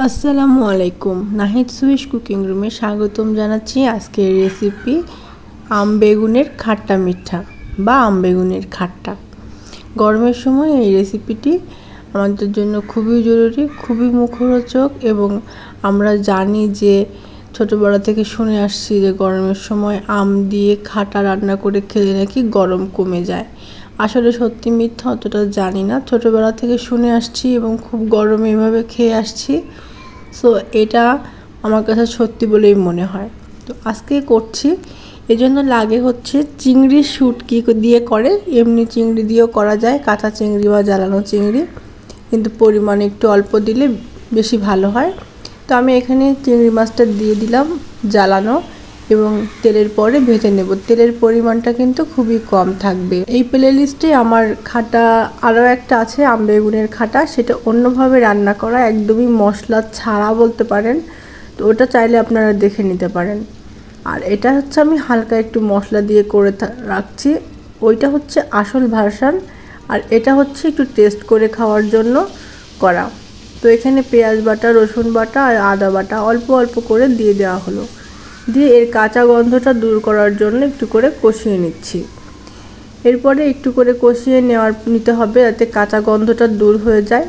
আসসালামু আলাইকুম। Nahid Swiss cooking রুমে স্বাগতম জানাচ্ছি। আজকের রেসিপি আম বেগুনের খাট্টা মিঠা বা আম বেগুনের খাট্টা। গরমের সময় এই রেসিপিটি আমাদের জন্য খুবই জরুরি, খুবই মুখরোচক এবং আমরা জানি যে ছোটোবেলা থেকে শুনে আসছি যে গরমের সময় আম দিয়ে খাটা রান্না করে খেলে নাকি গরম কমে যায়। আসলে সত্যি মিথ্যা অতটা জানি না, ছোটোবেলা থেকে শুনে আসছি এবং খুব গরমে এভাবে খেয়ে আসছি। সো এটা আমার কাছে সত্যি বলেই মনে হয়। তো আজকে করছি, এজন্য লাগে হচ্ছে চিংড়ির শুটকি দিয়ে করে, এমনি চিংড়ি দিয়েও করা যায়, কাঁচা চিংড়ি বা জ্বালানো চিংড়ি, কিন্তু পরিমাণ একটু অল্প দিলে বেশি ভালো হয়। তো আমি এখানে চিংড়ি মাছটা দিয়ে দিলাম জ্বালানো এবং তেলের পরে ভেজে নেব। তেলের পরিমাণটা কিন্তু খুবই কম থাকবে। এই প্লে লিস্টে আমার খাটা আরও একটা আছে, আম বেগুনের খাটা, সেটা অন্যভাবে রান্না করা, একদমই মশলা ছাড়া বলতে পারেন। তো ওটা চাইলে আপনারা দেখে নিতে পারেন। আর এটা হচ্ছে আমি হালকা একটু মশলা দিয়ে করে রাখছি, ওইটা হচ্ছে আসল ভার্সান। আর এটা হচ্ছে একটু টেস্ট করে খাওয়ার জন্য করা। তো এখানে পেঁয়াজ বাটা, রসুন বাটা আর আদা বাটা অল্প অল্প করে দিয়ে দেওয়া হলো, দিয়ে এর কাঁচা গন্ধটা দূর করার জন্য একটু করে কষিয়ে নিচ্ছি। এরপরে একটু করে কষিয়ে নিতে হবে যাতে কাঁচা গন্ধটা দূর হয়ে যায়।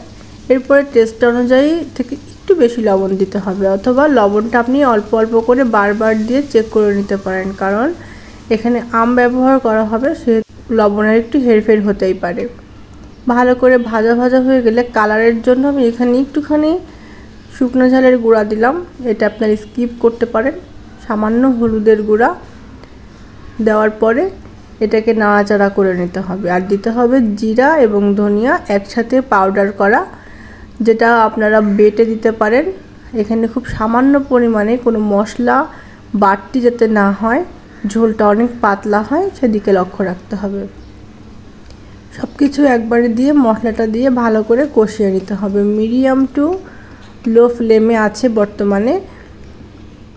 এরপরে টেস্ট অনুযায়ী থেকে একটু বেশি লবণ দিতে হবে, অথবা লবণটা আপনি অল্প অল্প করে বারবার দিয়ে চেক করে নিতে পারেন, কারণ এখানে আম ব্যবহার করা হবে, সে লবণের একটু হেরফের হতেই পারে। ভালো করে ভাজা ভাজা হয়ে গেলে কালারের জন্য আমি এখানে একটুখানি শুকনো ঝালের গুঁড়া দিলাম, এটা আপনারা স্কিপ করতে পারেন। সামান্য হলুদের গুঁড়া দেওয়ার পরে এটাকে নাড়াচাড়া করে নিতে হবে। আর দিতে হবে জিরা এবং ধনিয়া একসাথে পাউডার করা, যেটা আপনারা বেটে দিতে পারেন। এখানে খুব সামান্য পরিমাণে, কোনো মশলা বাড়তি যাতে না হয়, ঝোলটা অনেক পাতলা হয় সেদিকে লক্ষ্য রাখতে হবে। সব কিছু একবারে দিয়ে মশলাটা দিয়ে ভালো করে কষিয়ে নিতে হবে। মিডিয়াম টু লো ফ্লেমে আছে বর্তমানে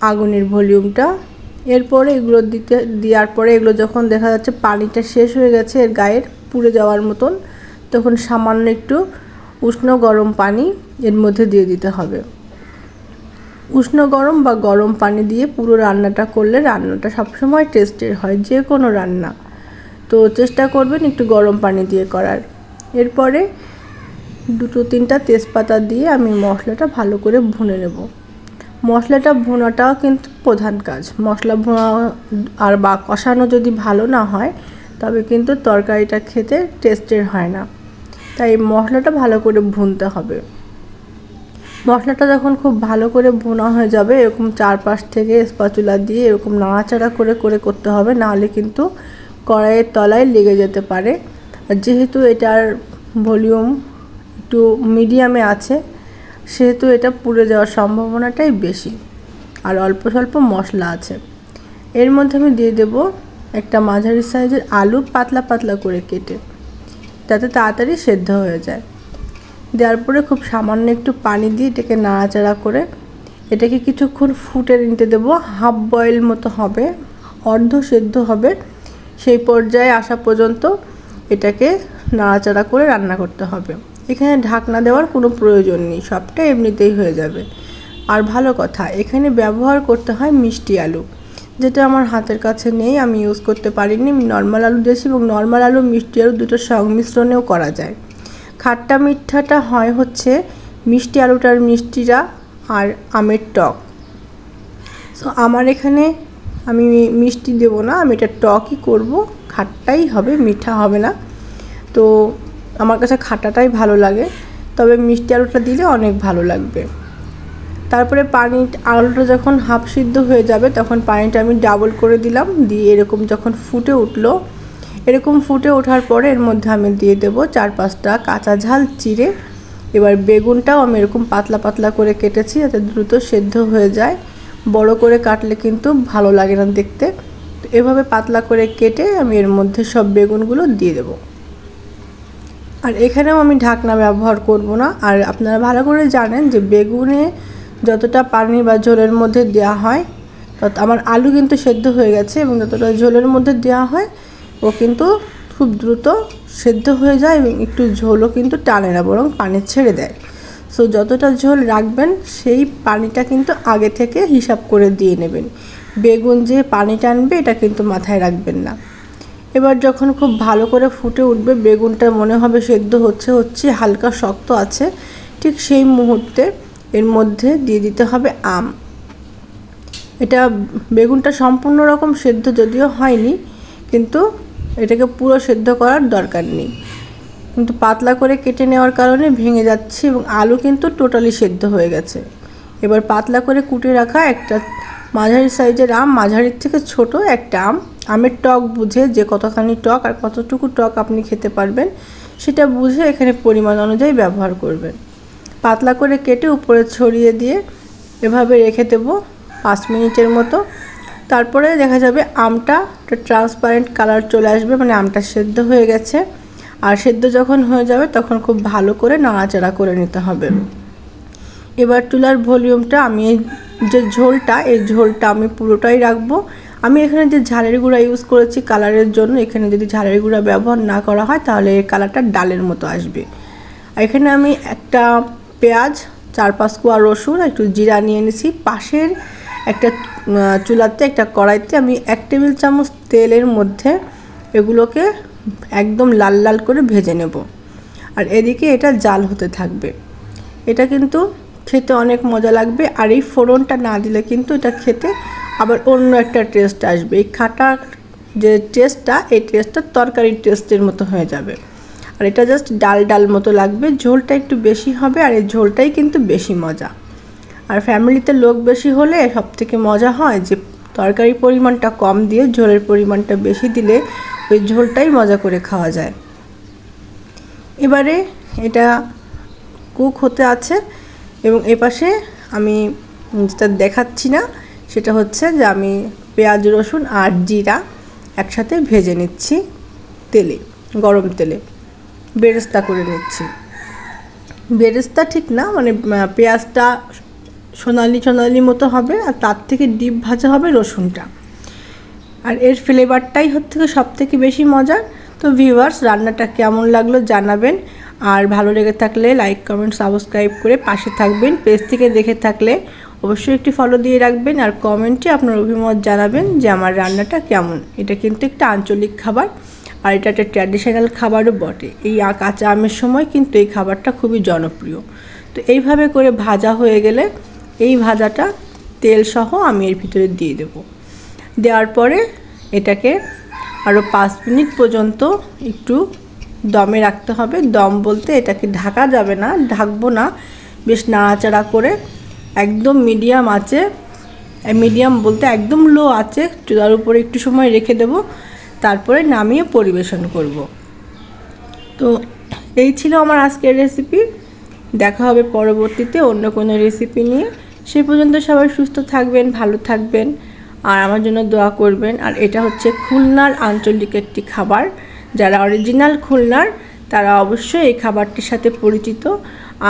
আগুনের ভলিউমটা। এরপরে এগুলো দেওয়ার পরে এগুলো যখন দেখা যাচ্ছে পানিটা শেষ হয়ে গেছে, এর গায়ের পুড়ে যাওয়ার মতন, তখন সামান্য একটু উষ্ণ গরম পানি এর মধ্যে দিয়ে দিতে হবে। উষ্ণ গরম বা গরম পানি দিয়ে পুরো রান্নাটা করলে রান্নাটা সবসময় টেস্টের হয়, যে কোনো রান্না। তো চেষ্টা করবেন একটু গরম পানি দিয়ে করার। এরপরে 2-3টা তেজপাতা দিয়ে আমি মশলাটা ভালো করে ভুনে নেব। মশলাটা ভুনাটাও কিন্তু প্রধান কাজ। মশলা ভুনা আর বা কষানো যদি ভালো না হয়, তবে কিন্তু তরকারিটা খেতে টেস্টের হয় না। তাই মশলাটা ভালো করে ভুনতে হবে। মশলাটা যখন খুব ভালো করে ভুনা হয়ে যাবে, এরকম চারপাশ থেকে স্প্যাচুলা দিয়ে এরকম নাড়াচাড়া করে করে করতে হবে, নাহলে কিন্তু কড়াইয়ের তলায় লেগে যেতে পারে। আর যেহেতু এটার ভলিউম একটু মিডিয়ামে আছে, সেহেতু এটা পুড়ে যাওয়ার সম্ভাবনাটাই বেশি। আর অল্প স্বল্প মশলা আছে। এর মধ্যে আমি দিয়ে দেব একটা মাঝারি সাইজের আলু, পাতলা পাতলা করে কেটে, যাতে তাড়াতাড়ি সেদ্ধ হয়ে যায়। দেওয়ার পরে খুব সামান্য একটু পানি দিয়ে এটাকে নাড়াচাড়া করে এটাকে কিছুক্ষণ ফুটে নিতে দেবো। হাফ বয়েল মতো হবে, অর্ধ সেদ্ধ হবে, সেই পর্যায়ে আসা পর্যন্ত এটাকে নাড়াচাড়া করে রান্না করতে হবে। এখানে ঢাকনা দেওয়ার কোনো প্রয়োজন নেই, সবটা এমনিতেই হয়ে যাবে। আর ভালো কথা, এখানে ব্যবহার করতে হয় মিষ্টি আলু, যেটা আমার হাতের কাছে নেই, আমি ইউজ করতে পারিনি। নর্মাল আলু দিয়েছি, এবং নর্মাল আলু মিষ্টি আলু দুটো সংমিশ্রণেও করা যায়। খাট্টা মিঠাটা হয় হচ্ছে মিষ্টি আলুটার মিষ্টিটা আর আমের টক। সো আমার এখানে আমি মিষ্টি দেব না, আমি এটা টকই করব, খাট্টাই হবে, মিঠা হবে না। তো আমার কাছে খাটাটাই ভালো লাগে, তবে মিষ্টি আলুটা দিলে অনেক ভালো লাগবে। তারপরে আলুটা যখন হাফ সিদ্ধ হয়ে যাবে, তখন পানিটা আমি ডাবল করে দিলাম, দিয়ে এরকম যখন ফুটে উঠলো, এরকম ফুটে ওঠার পরে এর মধ্যে আমি দিয়ে দেবো 4-5টা কাঁচা ঝাল চিড়ে। এবার বেগুনটাও আমি এরকম পাতলা পাতলা করে কেটেছি, যাতে দ্রুত সেদ্ধ হয়ে যায়। বড় করে কাটলে কিন্তু ভালো লাগে না দেখতে। তো এভাবে পাতলা করে কেটে আমি এর মধ্যে সব বেগুনগুলো দিয়ে দেবো। আর এখানেও আমি ঢাকনা ব্যবহার করব না। আর আপনারা ভালো করে জানেন যে বেগুনে যতটা পানি বা ঝোলের মধ্যে দেওয়া হয়, তত আমার আলু কিন্তু সেদ্ধ হয়ে গেছে, এবং যতটা ঝোলের মধ্যে দেওয়া হয় ও কিন্তু খুব দ্রুত সেদ্ধ হয়ে যায়, এবং একটু ঝোলও কিন্তু টানে না, বরং পানি ছেড়ে দেয়। সো যতটা ঝোল রাখবেন সেই পানিটা কিন্তু আগে থেকে হিসাব করে দিয়ে নেবেন। বেগুন যে পানি টানবে এটা কিন্তু মাথায় রাখবেন না। এবার যখন খুব ভালো করে ফুটে উঠবে, বেগুনটা মনে হবে সেদ্ধ হচ্ছে হালকা শক্ত আছে, ঠিক সেই মুহূর্তে এর মধ্যে দিয়ে দিতে হবে আম। এটা বেগুনটা সম্পূর্ণ রকম সেদ্ধ যদিও হয়নি, কিন্তু এটাকে পুরো সেদ্ধ করার দরকার নেই, কিন্তু পাতলা করে কেটে নেওয়ার কারণে ভেঙে যাচ্ছে এবং আলু কিন্তু টোটালি সেদ্ধ হয়ে গেছে। এবার পাতলা করে কুটে রাখা একটা মাঝারি সাইজের আম, মাঝারির থেকে ছোট একটা আম, আমের টক বুঝে যে কতখানি টক আর কতটুকু টক আপনি খেতে পারবেন সেটা বুঝে এখানে পরিমাণ অনুযায়ী ব্যবহার করবেন। পাতলা করে কেটে উপরে ছড়িয়ে দিয়ে এভাবে রেখে দেব 5 মিনিটের মতো। তারপরে দেখা যাবে আমটা একটা ট্রান্সপারেন্ট কালার চলে আসবে, মানে আমটা সেদ্ধ হয়ে গেছে। আর সেদ্ধ যখন হয়ে যাবে তখন খুব ভালো করে নাড়াচাড়া করে নিতে হবে। এবার চুলার ভলিউমটা আমি যে ঝোলটা, এই ঝোলটা আমি পুরোটাই রাখবো। আমি এখানে যে ঝালের গুঁড়া ইউজ করেছি কালারের জন্য, এখানে যদি ঝালের গুঁড়া ব্যবহার না করা হয় তাহলে এই কালারটা ডালের মতো আসবে। আর এখানে আমি একটা পেঁয়াজ, 4-5 কোয়া রসুন, একটু জিরা নিয়ে নিয়েছি। পাশের একটা চুলাতে একটা কড়াইতে আমি 1 টেবিল চামচ তেলের মধ্যে এগুলোকে একদম লাল লাল করে ভেজে নেব। আর এদিকে এটা জাল হতে থাকবে। এটা কিন্তু খেতে অনেক মজা লাগবে। আর এই ফোড়নটা না দিলে কিন্তু এটা খেতে আবার অন্য একটা টেস্ট আসবে। এই খাটার যে টেস্টটা, এই টেস্টটা তরকারির টেস্টের মতো হয়ে যাবে। আর এটা জাস্ট ডাল ডাল মতো লাগবে। ঝোলটা একটু বেশি হবে আর এই ঝোলটাই কিন্তু বেশি মজা। আর ফ্যামিলিতে লোক বেশি হলে সবথেকে মজা হয় যে তরকারির পরিমাণটা কম দিয়ে ঝোলের পরিমাণটা বেশি দিলে ওই ঝোলটাই মজা করে খাওয়া যায়। এবারে এটা কুক হতে আছে এবং এপাশে আমি যেটা দেখাচ্ছি না সেটা হচ্ছে যে আমি পেঁয়াজ, রসুন আর জিরা একসাথে ভেজে নিচ্ছি তেলে, গরম তেলে বেরেস্তা করে নিচ্ছি। বেরেস্তা ঠিক না, মানে পেঁয়াজটা সোনালি সোনালি মতো হবে আর তার থেকে ডিপ ভাজা হবে রসুনটা। আর এর ফ্লেভারটাই হচ্ছে সবথেকে বেশি মজার। তো ভিউয়ার্স, রান্নাটা কেমন লাগলো জানাবেন। আর ভালো লেগে থাকলে লাইক, কমেন্ট, সাবস্ক্রাইব করে পাশে থাকবেন। পেজ থেকে দেখে থাকলে অবশ্যই একটি ফলো দিয়ে রাখবেন আর কমেন্টে আপনার অভিমত জানাবেন যে আমার রান্নাটা কেমন। এটা কিন্তু একটা আঞ্চলিক খাবার আর এটা একটা ট্র্যাডিশনাল খাবারও বটে। এই কাঁচা আমের সময় কিন্তু এই খাবারটা খুবই জনপ্রিয়। তো এইভাবে করে ভাজা হয়ে গেলে এই ভাজাটা তেল সহ আমি এর ভিতরে দিয়ে দেব। দেওয়ার পরে এটাকে আরও 5 মিনিট পর্যন্ত একটু দমে রাখতে হবে। দম বলতে এটাকে ঢাকা যাবে না, ঢাকবো না, বেশ নাড়াচাড়া করে একদম মিডিয়াম আঁচে, মিডিয়াম বলতে একদম লো আঁচে চুলার উপরে একটু সময় রেখে দেব। তারপরে নামিয়ে পরিবেশন করব। তো এই ছিল আমার আজকের রেসিপি। দেখা হবে পরবর্তীতে অন্য কোনো রেসিপি নিয়ে। সে পর্যন্ত সবাই সুস্থ থাকবেন, ভালো থাকবেন আর আমার জন্য দোয়া করবেন। আর এটা হচ্ছে খুলনার আঞ্চলিক একটি খাবার। যারা অরিজিনাল খুলনার তারা অবশ্যই এই খাবারটির সাথে পরিচিত।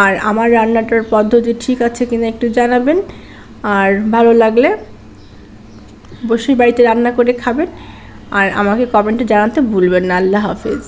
আর আমার রান্নাটার পদ্ধতি ঠিক আছে কিনা একটু জানাবেন। আর ভালো লাগলে অবশ্যই বাড়িতে রান্না করে খাবেন আর আমাকে কমেন্টে জানাতে ভুলবেন না। আল্লাহ হাফেজ।